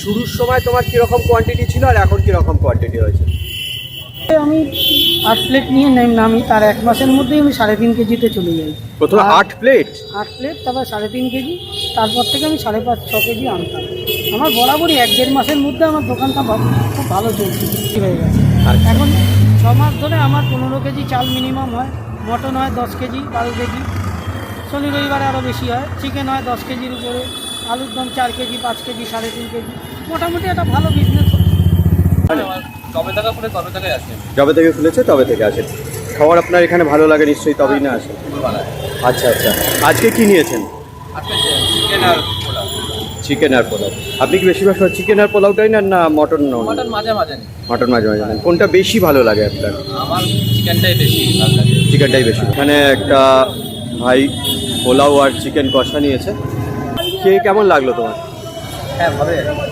শুরুর সময় তোমার কিরকম কোয়ান্টিটি ছিল আর এখন কিরকম কোয়ান্টিটি হয়েছে? আমি 8 প্লেট নিয়ে নামি, তার 1 মাসের মধ্যেই আমি 3.5 কেজিতে চলে যাই। প্রথমে 8 প্লেট? 8 প্লেট, তারপর 3.5 কেজি, তারপর থেকে আমি 5.5-6 কেজি আনতাম। আমার বরাবরই 1-1.5 মাসের মধ্যে আমার দোকানটা খুব ভালো চলছে, বিক্রি হয়ে গেছে। এখন 6 মাস ধরে আমার 15 কেজি চাল মিনিমাম হয়, মটন হয় 10 কেজি 12 কেজি, শনি রবিবারে আরও বেশি হয়, চিকেন হয় 10 কেজির উপরে, আলুর দম 4 কেজি 5 কেজি 3.5 কেজি, মোটামুটি একটা ভালো বিজনেস। তবে থেকে খুলে তবে থেকে আসে, যবে থেকে খুলেছে তবে থেকে আসে। খাবার আপনার এখানে ভালো লাগে নিশ্চয়ই, তবেই না আসে। আচ্ছা আচ্ছা, আজকে কি নিয়েছেন? আজকে চিকেন আর পোলাও। চিকেন আর পোলাও। আপনি কি বেশিরভাগ সময় চিকেন আর পোলাওটাই নেন না মটন? মটন মাঝে মাঝে নিই। মটন মাঝে মাঝে নেন। কোনটা বেশি ভালো লাগে আপনার? আমার চিকেনটাই বেশি ভালো লাগে। চিকেনটাই বেশি। এখানে একটা ভাই পোলাও আর চিকেন কষা নিয়েছে, খেয়ে কেমন লাগলো তোমার? হ্যাঁ, ভালো।